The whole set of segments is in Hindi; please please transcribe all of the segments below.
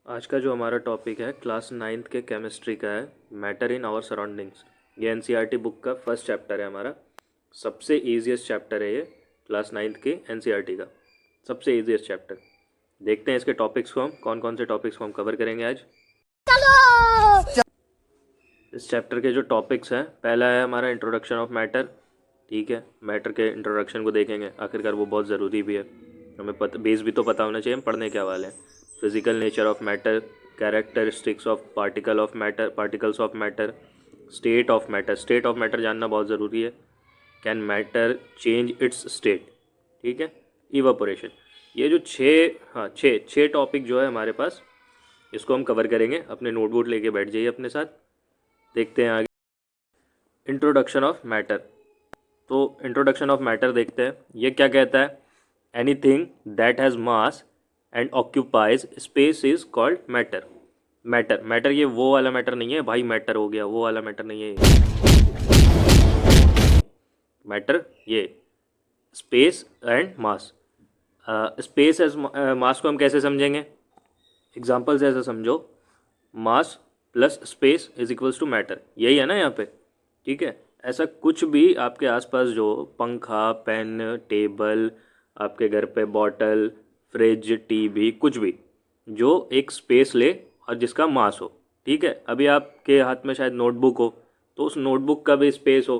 आज का जो हमारा टॉपिक है क्लास नाइन्थ के केमिस्ट्री का है मैटर इन आवर सराउंडिंग्स। ये एनसीईआरटी बुक का फर्स्ट चैप्टर है हमारा। सबसे ईजीएस्ट चैप्टर है ये क्लास नाइन्थ के एनसीईआरटी का सबसे ईजीएस्ट चैप्टर। देखते हैं इसके टॉपिक्स को, हम कौन कौन से टॉपिक्स को हम कवर करेंगे आज। इस चैप्टर के जो टॉपिक्स हैं, पहला है हमारा इंट्रोडक्शन ऑफ मैटर। ठीक है, मैटर के इंट्रोडक्शन को देखेंगे, आखिरकार वो बहुत ज़रूरी भी है, हमें बेस भी तो पता होना चाहिए हम पढ़ने क्या वाले हैं। Physical nature of matter, characteristics of particles of matter, state of matter. State of matter जानना बहुत ज़रूरी है। Can matter change it's state. ठीक है, इवापोरेशन। ये जो छः टॉपिक जो है हमारे पास, इसको हम कवर करेंगे। अपने नोटबुक लेके बैठ जाइए अपने साथ, देखते हैं आगे। Introduction of matter. तो इंट्रोडक्शन ऑफ मैटर देखते हैं, ये क्या कहता है। Anything that has mass and occupies space is called matter. Matter matter ये वो वाला मैटर नहीं है भाई, मैटर हो गया वो वाला मैटर नहीं है। मैटर ये space and mass. Space as mass को हम कैसे समझेंगे, एग्जाम्पल से ऐसा समझो, mass plus space is equals to matter, यही है ना यहाँ पे। ठीक है, ऐसा कुछ भी आपके आसपास जो पंखा, पेन, टेबल, आपके घर पे बॉटल, फ्रिज, टीवी, कुछ भी जो एक स्पेस ले और जिसका मास हो। ठीक है, अभी आपके हाथ में शायद नोटबुक हो, तो उस नोटबुक का भी स्पेस हो,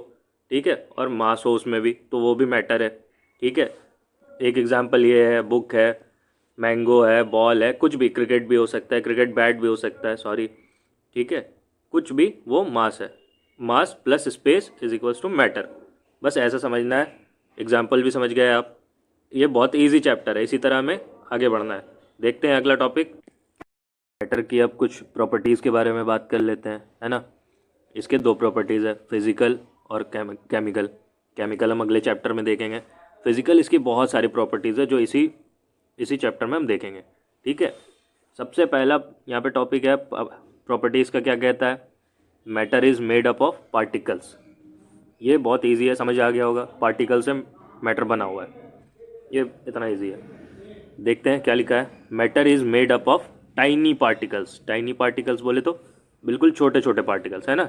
ठीक है, और मास हो उसमें भी, तो वो भी मैटर है। ठीक है, एक एग्जांपल ये है, बुक है, मैंगो है, बॉल है, कुछ भी, क्रिकेट भी हो सकता है, क्रिकेट बैट भी हो सकता है, सॉरी। ठीक है, कुछ भी वो मास है। Mass plus space is equals to matter, बस ऐसा समझना है। एग्जाम्पल भी समझ गए आप। ये बहुत इजी चैप्टर है, इसी तरह हमें आगे बढ़ना है। देखते हैं अगला टॉपिक। मैटर की अब कुछ प्रॉपर्टीज़ के बारे में बात कर लेते हैं, है ना। इसके दो प्रॉपर्टीज़ है, फिजिकल और केमिकल। केमिकल हम अगले चैप्टर में देखेंगे। फिजिकल इसकी बहुत सारी प्रॉपर्टीज़ है जो इसी चैप्टर में हम देखेंगे। ठीक है, सबसे पहला यहाँ पे टॉपिक है प्रॉपर्टीज़ का, क्या कहता है। Matter is made up of particles. ये बहुत इजी है, समझ आ गया होगा, पार्टिकल से मैटर बना हुआ है, ये इतना इजी है। देखते हैं क्या लिखा है। Matter is made up of tiny particles. Tiny particles बोले तो बिल्कुल छोटे छोटे पार्टिकल्स, है ना।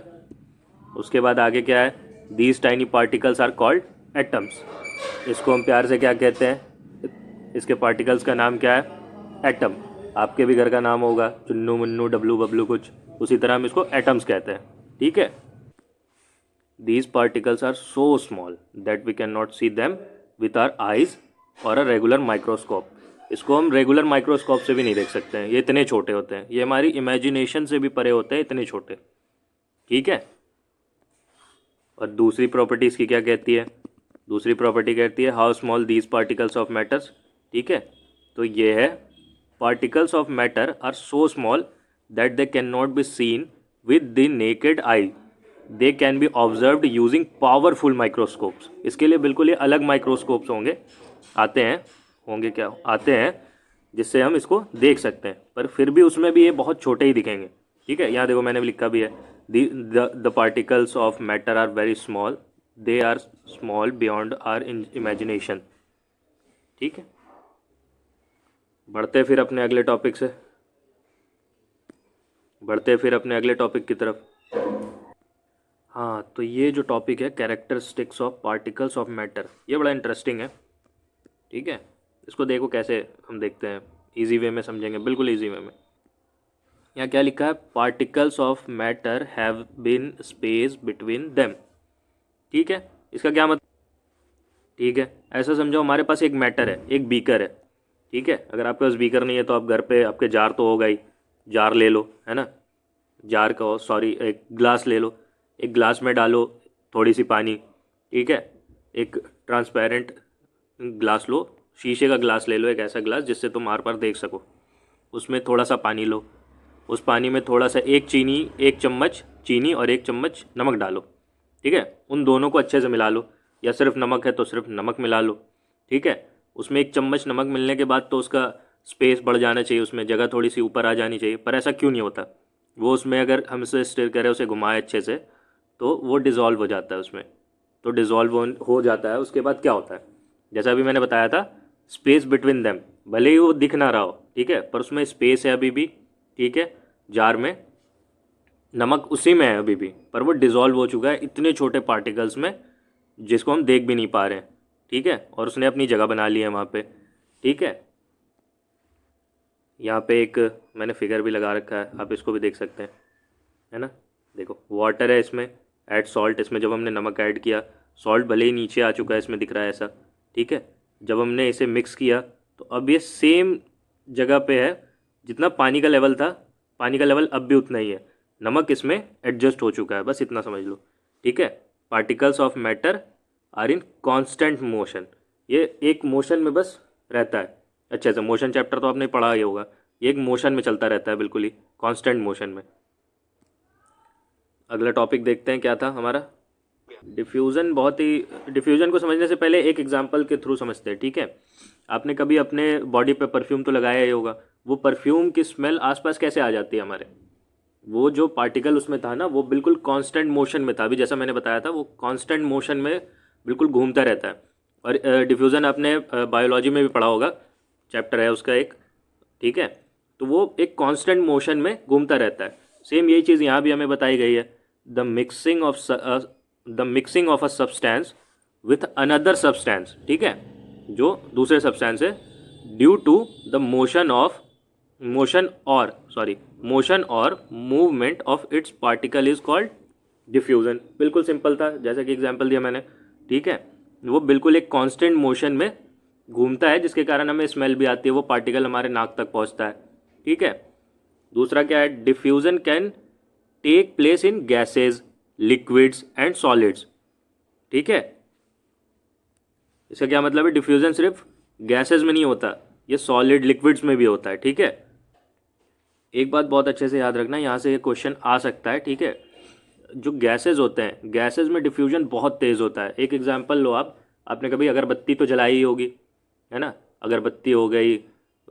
उसके बाद आगे क्या है, these tiny particles are called atoms. इसको हम प्यार से क्या कहते हैं, इसके पार्टिकल्स का नाम क्या है, एटम। आपके भी घर का नाम होगा, चुन्नू मुन्नू डब्लू बबलू कुछ, उसी तरह हम इसको एटम्स कहते हैं। ठीक है, these particles are so small that we cannot see them with our eyes or a regular microscope। इसको हम रेगुलर माइक्रोस्कोप से भी नहीं देख सकते हैं, ये इतने छोटे होते हैं, ये हमारी इमेजिनेशन से भी परे होते हैं, इतने छोटे। ठीक है, और दूसरी प्रॉपर्टी इसकी क्या कहती है, दूसरी प्रॉपर्टी कहती है how small these particles of matters. ठीक है, तो ये है, particles of matter are so small that they can not be seen with the naked eye, they can be observed using powerful microscopes. इसके लिए बिल्कुल ये अलग माइक्रोस्कोप्स होंगे, आते हैं, होंगे क्या, आते हैं, जिससे हम इसको देख सकते हैं, पर फिर भी उसमें भी ये बहुत छोटे ही दिखेंगे। ठीक है, यहाँ देखो मैंने भी लिखा भी है, the particles of matter are very small, they are small beyond our imagination. ठीक है, बढ़ते फिर अपने अगले टॉपिक से, बढ़ते फिर अपने अगले टॉपिक की तरफ। हाँ, तो ये जो टॉपिक है characteristics of particles of matter, ये बड़ा इंटरेस्टिंग है। ठीक है, इसको देखो कैसे हम देखते हैं, इजी वे में समझेंगे, बिल्कुल इजी वे में। यहाँ क्या लिखा है, particles of matter have been space between them. ठीक है, इसका क्या मतलब। ठीक है, ऐसा समझो हमारे पास एक मैटर है, एक बीकर है। ठीक है, अगर आपके पास बीकर नहीं है तो आप घर पे आपके जार तो होगा ही, जार ले लो, है ना। जार का, सॉरी, एक ग्लास ले लो, एक ग्लास में डालो थोड़ी सी पानी। ठीक है, एक ट्रांसपेरेंट ग्लास लो, शीशे का ग्लास ले लो, एक ऐसा ग्लास जिससे तुम आर पार देख सको। उसमें थोड़ा सा पानी लो, उस पानी में थोड़ा सा एक चम्मच चीनी और एक चम्मच नमक डालो। ठीक है, उन दोनों को अच्छे से मिला लो, या सिर्फ नमक है तो सिर्फ नमक मिला लो। ठीक है, उसमें एक चम्मच नमक मिलने के बाद तो उसका स्पेस बढ़ जाना चाहिए, उसमें जगह थोड़ी सी ऊपर आ जानी चाहिए, पर ऐसा क्यों नहीं होता। वो उसमें अगर हम उसे स्टिर करें, उसे घुमाए अच्छे से, तो वो डिज़ोल्व हो जाता है उसमें। तो डिज़ोल्व हो जाता है, उसके बाद क्या होता है, जैसा अभी मैंने बताया था, स्पेस बिटवीन देम, भले ही वो दिख ना रहा हो, ठीक है, पर उसमें स्पेस है अभी भी, ठीक है, जार में नमक उसी में है अभी भी, पर वो डिज़ोल्व हो चुका है इतने छोटे पार्टिकल्स में जिसको हम देख भी नहीं पा रहे हैं, ठीक है, और उसने अपनी जगह बना ली है वहाँ पे, ठीक है। यहाँ पे एक मैंने फिगर भी लगा रखा है, आप इसको भी देख सकते हैं, है ना। देखो वाटर है इसमें, ऐड सॉल्ट, इसमें जब हमने नमक ऐड किया, सॉल्ट भले ही नीचे आ चुका है, इसमें दिख रहा है ऐसा, ठीक है। जब हमने इसे मिक्स किया तो अब ये सेम जगह पे है, जितना पानी का लेवल था, पानी का लेवल अब भी उतना ही है, नमक इसमें एडजस्ट हो चुका है, बस इतना समझ लो, ठीक है। Particles of matter are in constant motion, ये एक मोशन में बस रहता है। अच्छा से मोशन चैप्टर तो आपने पढ़ा ही होगा, ये एक मोशन में चलता रहता है, बिल्कुल ही कांस्टेंट मोशन में। अगला टॉपिक देखते हैं क्या था हमारा, डिफ्यूज़न। बहुत ही, डिफ्यूज़न को समझने से पहले एक एग्जांपल के थ्रू समझते हैं, ठीक है। आपने कभी अपने बॉडी पे परफ्यूम तो लगाया ही होगा, वो परफ्यूम की स्मेल आसपास कैसे आ जाती है हमारे, वो जो पार्टिकल उसमें था ना वो बिल्कुल कांस्टेंट मोशन में था, अभी जैसा मैंने बताया था वो कांस्टेंट मोशन में बिल्कुल घूमता रहता है। और डिफ्यूज़न आपने बायोलॉजी में भी पढ़ा होगा, चैप्टर है उसका एक, ठीक है। तो वो एक कांस्टेंट मोशन में घूमता रहता है, सेम यही चीज़ यहाँ भी हमें बताई गई है। The mixing of a substance with another substance, ठीक है, जो दूसरे सब्सटेंस है, ड्यू टू द मोशन और movement of its particle is called diffusion. बिल्कुल सिंपल था, जैसा कि एग्जांपल दिया मैंने, ठीक है। वो बिल्कुल एक कांस्टेंट मोशन में घूमता है, जिसके कारण हमें स्मेल भी आती है, वो पार्टिकल हमारे नाक तक पहुंचता है, ठीक है। दूसरा क्या है, diffusion can take place in gases, liquids and solids, ठीक है। इसका क्या मतलब है, डिफ्यूज़न सिर्फ गैसेज में नहीं होता, ये सॉलिड लिक्विड्स में भी होता है, ठीक है। एक बात बहुत अच्छे से याद रखना, यहाँ से ये क्वेश्चन आ सकता है, ठीक है। जो गैसेज होते हैं, गैसेज में डिफ्यूजन बहुत तेज़ होता है। एक एग्जांपल लो आप, आपने कभी अगरबत्ती तो जलाई ही होगी, है ना, अगरबत्ती हो गई,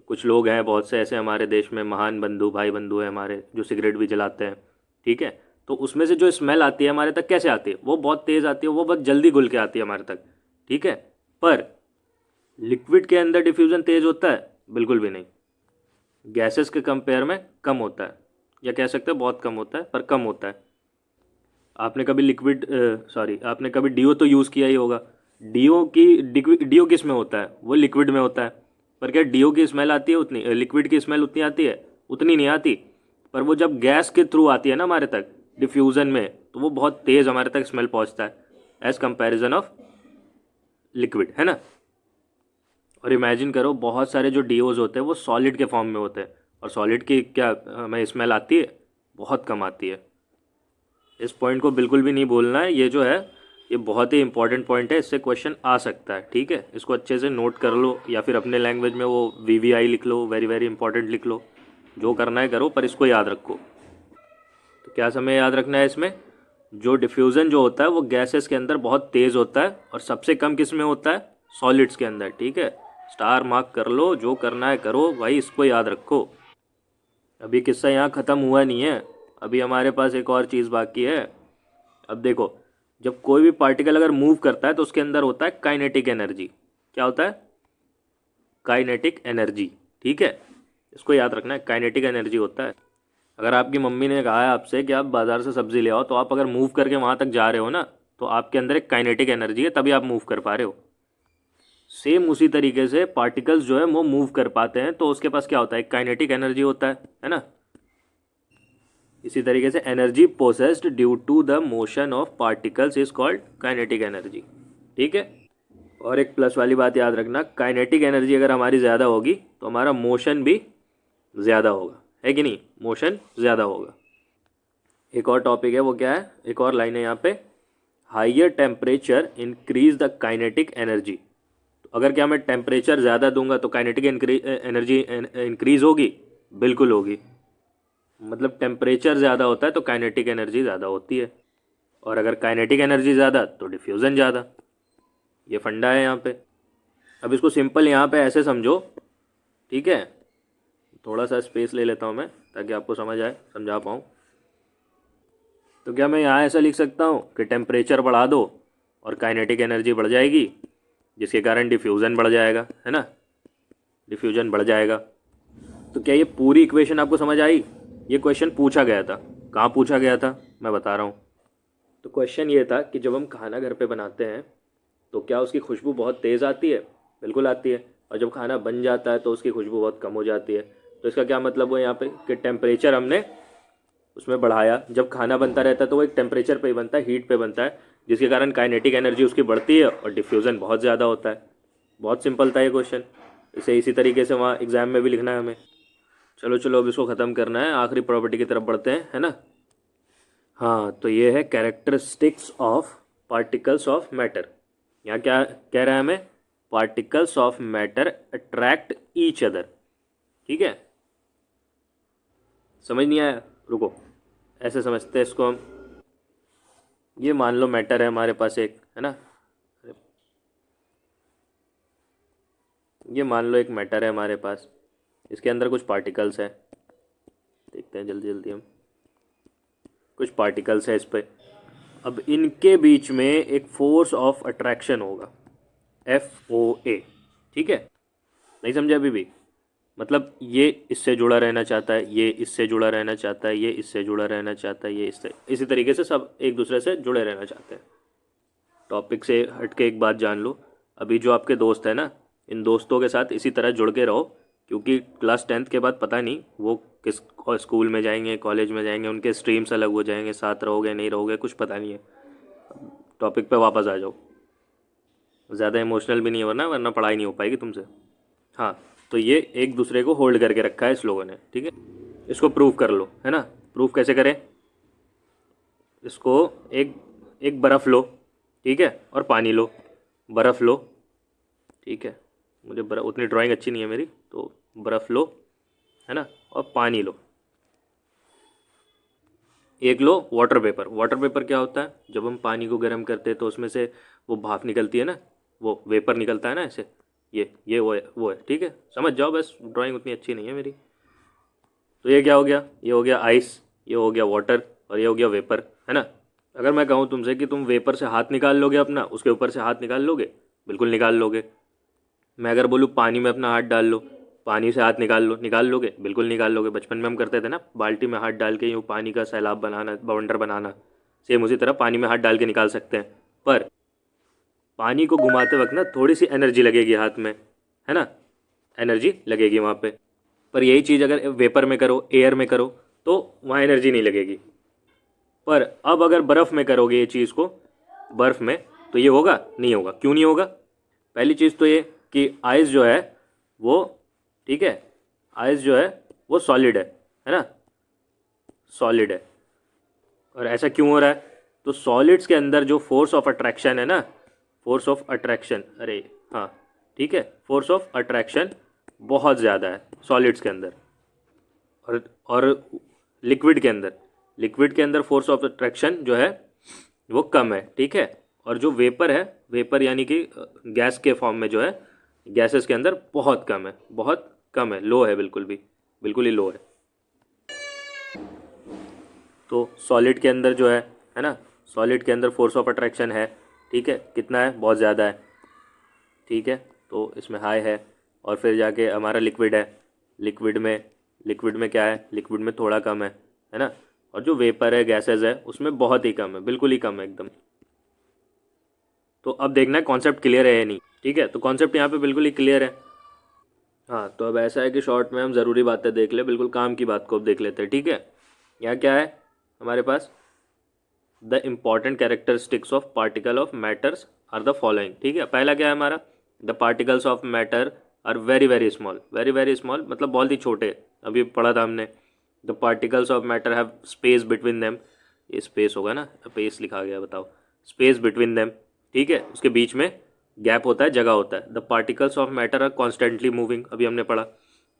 कुछ लोग हैं बहुत से ऐसे हमारे देश में, महान बंधु भाई बंधु हैं हमारे, जो सिगरेट भी जलाते हैं, ठीक है। तो उसमें से जो स्मेल आती है हमारे तक कैसे आती है, वो बहुत तेज़ आती है, वो बहुत जल्दी घुल के आती है हमारे तक, ठीक है। पर लिक्विड के अंदर डिफ्यूज़न तेज़ होता है, बिल्कुल भी नहीं, गैसेस के कंपेयर में कम होता है, या कह सकते हैं बहुत कम होता है, पर कम होता है। आपने कभी आपने कभी डीओ तो यूज़ किया ही होगा, डीओ किस में होता है, वो लिक्विड में होता है, पर क्या डीओ की स्मेल आती है उतनी, लिक्विड की स्मेल उतनी आती है, उतनी नहीं आती। पर वो जब गैस के थ्रू आती है ना हमारे तक डिफ्यूज़न में, तो वो बहुत तेज़ हमारे तक स्मेल पहुंचता है एज कंपैरिजन ऑफ लिक्विड, है ना। और इमेजिन करो बहुत सारे जो डीओज होते हैं वो सॉलिड के फॉर्म में होते हैं, और सॉलिड की क्या हमें स्मेल आती है, बहुत कम आती है। इस पॉइंट को बिल्कुल भी नहीं भूलना है, ये जो है ये बहुत ही इंपॉर्टेंट पॉइंट है, इससे क्वेश्चन आ सकता है, ठीक है। इसको अच्छे से नोट कर लो, या फिर अपने लैंग्वेज में वो वीवीआई लिख लो, वेरी वेरी इंपॉर्टेंट लिख लो, जो करना है करो, पर इसको याद रखो। तो क्या समय याद रखना है इसमें, जो डिफ्यूज़न जो होता है वो गैसेस के अंदर बहुत तेज़ होता है, और सबसे कम किस में होता है, सॉलिड्स के अंदर, ठीक है। स्टार मार्क कर लो, जो करना है करो भाई, इसको याद रखो। अभी किस्सा यहाँ ख़त्म हुआ नहीं है, अभी हमारे पास एक और चीज़ बाकी है। अब देखो, जब कोई भी पार्टिकल अगर मूव करता है तो उसके अंदर होता है काइनेटिक एनर्जी। क्या होता है, काइनेटिक एनर्जी, ठीक है, इसको याद रखना है, काइनेटिक एनर्जी होता है। अगर आपकी मम्मी ने कहा है आपसे कि आप बाज़ार से सब्ज़ी ले आओ, तो आप अगर मूव करके वहाँ तक जा रहे हो ना, तो आपके अंदर एक काइनेटिक एनर्जी है, तभी आप मूव कर पा रहे हो। सेम उसी तरीके से पार्टिकल्स जो है वो मूव कर पाते हैं, तो उसके पास क्या होता है, काइनेटिक एनर्जी होता है ना। इसी तरीके से energy possessed due to the motion of particles is called kinetic energy, ठीक है। और एक प्लस वाली बात याद रखना, काइनेटिक एनर्जी अगर हमारी ज़्यादा होगी तो हमारा मोशन भी ज़्यादा होगा, है कि नहीं, मोशन ज़्यादा होगा। एक और टॉपिक है, वो क्या है, एक और लाइन है यहाँ पे, higher temperature increase the kinetic energy. तो अगर क्या मैं टेम्परेचर ज़्यादा दूंगा तो काइनेटिक एनर्जी इंक्रीज होगी, बिल्कुल होगी। मतलब टेम्परेचर ज़्यादा होता है तो काइनेटिक एनर्जी ज़्यादा होती है, और अगर काइनेटिक एनर्जी ज़्यादा तो डिफ्यूज़न ज़्यादा, ये फंडा है यहाँ पे। अब इसको सिंपल यहाँ पे ऐसे समझो, ठीक है, थोड़ा सा स्पेस ले लेता हूँ मैं ताकि आपको समझ आए, समझा पाऊँ। तो क्या मैं यहाँ ऐसा लिख सकता हूँ कि टेम्परेचर बढ़ा दो और काइनेटिक एनर्जी बढ़ जाएगी, जिसके कारण डिफ्यूज़न बढ़ जाएगा, है ना, डिफ्यूजन बढ़ जाएगा। तो क्या ये पूरी इक्वेशन आपको समझ आई, ये क्वेश्चन पूछा गया था। कहाँ पूछा गया था मैं बता रहा हूँ। तो क्वेश्चन ये था कि जब हम खाना घर पे बनाते हैं तो क्या उसकी खुशबू बहुत तेज़ आती है? बिल्कुल आती है। और जब खाना बन जाता है तो उसकी खुशबू बहुत कम हो जाती है। तो इसका क्या मतलब हुआ यहाँ पे कि टेम्परेचर हमने उसमें बढ़ाया। जब खाना बनता रहता है तो वो एक टेम्परेचर पे ही बनता है, हीट पे बनता है, जिसके कारण काइनेटिक एनर्जी उसकी बढ़ती है और डिफ्यूज़न बहुत ज़्यादा होता है। बहुत सिंपल था ये क्वेश्चन। इसे इसी तरीके से वहाँ एग्ज़ाम में भी लिखना है हमें। चलो चलो अब इसको ख़त्म करना है, आखिरी प्रॉपर्टी की तरफ बढ़ते हैं, है ना। हाँ, तो ये है characteristics of particles of matter. यहाँ क्या कह रहा है हमें? Particles of matter attract each other. ठीक है, समझ नहीं आया? रुको, ऐसे समझते हैं इसको हम। ये मान लो मैटर है हमारे पास एक, है ना। ये मान लो एक मैटर है हमारे पास, इसके अंदर कुछ पार्टिकल्स है। देखते हैं जल्दी जल्दी हम। कुछ पार्टिकल्स है इस पे। अब इनके बीच में एक फोर्स ऑफ अट्रैक्शन होगा, FOA। ठीक है, नहीं समझे अभी भी? मतलब ये इससे जुड़ा रहना चाहता है, ये इससे जुड़ा रहना चाहता है, ये इससे जुड़ा रहना चाहता है, ये इससे, इसी तरीके से सब एक दूसरे से जुड़े रहना चाहते हैं। टॉपिक से हट के एक बात जान लो, अभी जो आपके दोस्त है ना, इन दोस्तों के साथ इसी तरह जुड़ के रहो, क्योंकि क्लास 10th के बाद पता नहीं वो किस स्कूल में जाएंगे, कॉलेज में जाएंगे, उनके स्ट्रीम्स अलग हो जाएंगे, साथ रहोगे नहीं रहोगे कुछ पता नहीं है। टॉपिक पे वापस आ जाओ, ज़्यादा इमोशनल भी नहीं होना वरना पढ़ाई नहीं हो पाएगी तुमसे। हाँ, तो ये एक दूसरे को होल्ड करके रखा है इस लोगों ने, ठीक है। इसको प्रूव कर लो, है ना। प्रूफ कैसे करें इसको? एक एक बर्फ़ लो, ठीक है, और पानी लो। बर्फ़ लो, ठीक है, मुझे बर्फ़ उतनी ड्राइंग अच्छी नहीं है मेरी, तो बर्फ़ लो, है ना, और पानी लो। एक लो वाटर पेपर। वाटर पेपर क्या होता है? जब हम पानी को गर्म करते हैं तो उसमें से वो भाप निकलती है ना, वो वेपर निकलता है ना ऐसे। ये वो है, ठीक है, समझ जाओ बस, ड्राइंग उतनी अच्छी नहीं है मेरी। तो ये क्या हो गया? ये हो गया आइस, ये हो गया वाटर, और ये हो गया वेपर, है ना। अगर मैं कहूँ तुमसे कि तुम वेपर से हाथ निकाल लोगे अपना, उसके ऊपर से हाथ निकाल लोगे? बिल्कुल निकाल लोगे। मैं अगर बोलूँ पानी में अपना हाथ डाल लो, पानी से हाथ निकाल लो, निकाल लोगे? बिल्कुल निकाल लोगे। बचपन में हम करते थे ना, बाल्टी में हाथ डाल के यूँ पानी का सैलाब बनाना, बवंडर बनाना। सेम उसी तरह पानी में हाथ डाल के निकाल सकते हैं। पर पानी को घुमाते वक्त ना थोड़ी सी एनर्जी लगेगी हाथ में, है ना, एनर्जी लगेगी वहाँ पे। पर यही चीज़ अगर वेपर में करो, एयर में करो, तो वहाँ एनर्जी नहीं लगेगी। पर अब अगर बर्फ़ में करोगे ये चीज़ को, बर्फ़ में, तो ये होगा? नहीं होगा। क्यों नहीं होगा? पहली चीज़ तो ये कि आइस जो है वो, ठीक है, आइस जो है वो सॉलिड है ना, सॉलिड है। और ऐसा क्यों हो रहा है? तो सॉलिड्स के अंदर जो फोर्स ऑफ अट्रैक्शन है ना, फोर्स ऑफ अट्रैक्शन, अरे हाँ, ठीक है, फोर्स ऑफ अट्रैक्शन बहुत ज़्यादा है सॉलिड्स के अंदर। और लिक्विड के अंदर, लिक्विड के अंदर फोर्स ऑफ अट्रैक्शन जो है वो कम है, ठीक है। और जो वेपर है, वेपर यानी कि गैस के फॉर्म में जो है, गैसेस के अंदर बहुत कम है, बहुत कम है, लो है, बिल्कुल भी, बिल्कुल ही लो है। तो सॉलिड के अंदर जो है ना, सॉलिड के अंदर फोर्स ऑफ अट्रैक्शन है, ठीक है, कितना है? बहुत ज़्यादा है, ठीक है। तो इसमें हाई है। और फिर जाके हमारा लिक्विड है, लिक्विड में, लिक्विड में क्या है? लिक्विड में थोड़ा कम है ना। और जो वेपर है, गैसेज है, उसमें बहुत ही कम है, बिल्कुल ही कम है एकदम। तो अब देखना है कॉन्सेप्ट क्लियर है या नहीं, ठीक है। तो कॉन्सेप्ट यहाँ पे बिल्कुल ही क्लियर है। हाँ, तो अब ऐसा है कि शॉर्ट में हम ज़रूरी बातें देख ले, बिल्कुल काम की बात को अब देख लेते हैं, ठीक है। यहाँ क्या है हमारे पास? The important characteristics of particle of matters are the following, ठीक है। पहला क्या है हमारा? The particles of matter are very very small. Very very small मतलब बहुत ही छोटे, अभी पढ़ा था हमने। The particles of matter have space between them, ये स्पेस होगा ना, स्पेस लिखा गया, बताओ, स्पेस बिटवीन देम, ठीक है, उसके बीच में गैप होता है, जगह होता है। The particles of matter are constantly moving, अभी हमने पढ़ा,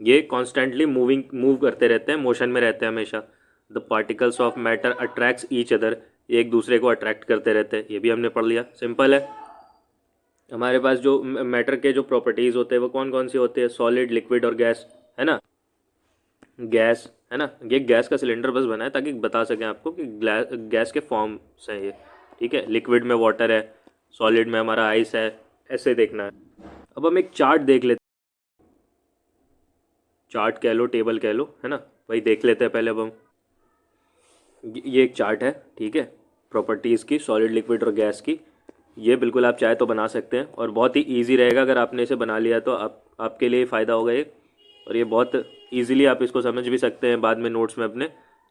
ये कॉन्स्टेंटली मूविंग, मूव करते रहते हैं, मोशन में रहते हैं हमेशा। The particles of matter attracts each other, एक दूसरे को अट्रैक्ट करते रहते हैं, ये भी हमने पढ़ लिया, सिंपल है। हमारे पास जो मैटर के जो प्रॉपर्टीज़ होते हैं वो कौन कौन सी होती है? सॉलिड, लिक्विड और गैस, है ना। गैस, है ना, ये गैस का सिलेंडर बस बना है ताकि बता सकें आपको कि गैस के फॉर्म से ये, ठीक है। लिक्विड में वाटर है, सॉलिड में हमारा आइस है, ऐसे देखना है। अब हम एक चार्ट देख लेते चार्ट कह लो, टेबल कह लो, है ना। वही देख लेते हैं पहले अब हम। ये एक चार्ट है, ठीक है, प्रॉपर्टीज़ की, सॉलिड, लिक्विड और गैस की। ये बिल्कुल आप चाहे तो बना सकते हैं और बहुत ही इजी रहेगा। अगर आपने इसे बना लिया तो आपके लिए फ़ायदा होगा ये। और ये बहुत इजीली आप इसको समझ भी सकते हैं बाद में नोट्स में अपने।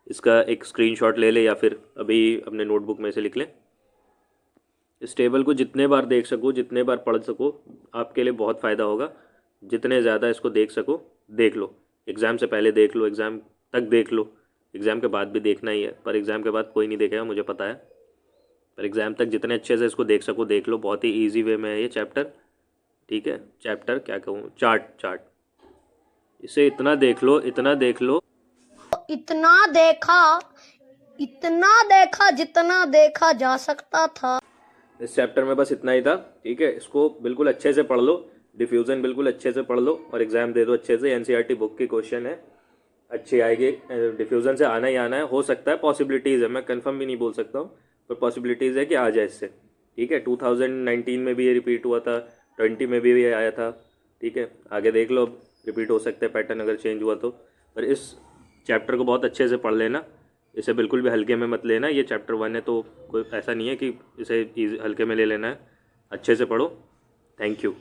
इसका एक स्क्रीनशॉट ले ले या फिर अभी अपने नोटबुक में से लिख लें। इस टेबल को जितने बार देख सको, जितने बार पढ़ सको, आपके लिए बहुत फ़ायदा होगा। जितने ज़्यादा इसको देख सको देख लो। एग्ज़ाम से पहले देख लो, एग्ज़ाम तक देख लो, एग्ज़ाम के बाद भी देखना ही है, पर एग्ज़ाम के बाद कोई नहीं देखेगा मुझे पता है। पर एग्ज़ाम तक जितने अच्छे से इसको देख सको देख लो। बहुत ही ईजी वे में है ये चैप्टर, ठीक है। चैप्टर क्या कहूँ, चार्ट, चार्ट। इसे इतना देख लो, इतना देख लो, इतना देखा, इतना देखा जितना देखा जा सकता था। इस चैप्टर में बस इतना ही था, ठीक है। इसको बिल्कुल अच्छे से पढ़ लो, डिफ्यूज़न बिल्कुल अच्छे से पढ़ लो और एग्ज़ाम दे दो अच्छे से। एनसीईआरटी बुक की क्वेश्चन है, अच्छी आएगी। डिफ्यूज़न से आना ही आना है, हो सकता है, पॉसिबिलिटीज़ है, मैं कंफर्म भी नहीं बोल सकता हूँ, पर पॉसिबिलिटीज़ है कि आ जाए इससे, ठीक है। 2019 में भी ये रिपीट हुआ था, 20 में भी ये आया था, ठीक है। आगे देख लो, अब रिपीट हो सकता है पैटर्न अगर चेंज हुआ तो। पर इस चैप्टर को बहुत अच्छे से पढ़ लेना, इसे बिल्कुल भी हल्के में मत लेना। ये चैप्टर 1 है तो कोई ऐसा नहीं है कि इसे हल्के में ले लेना है। अच्छे से पढ़ो। Thank you.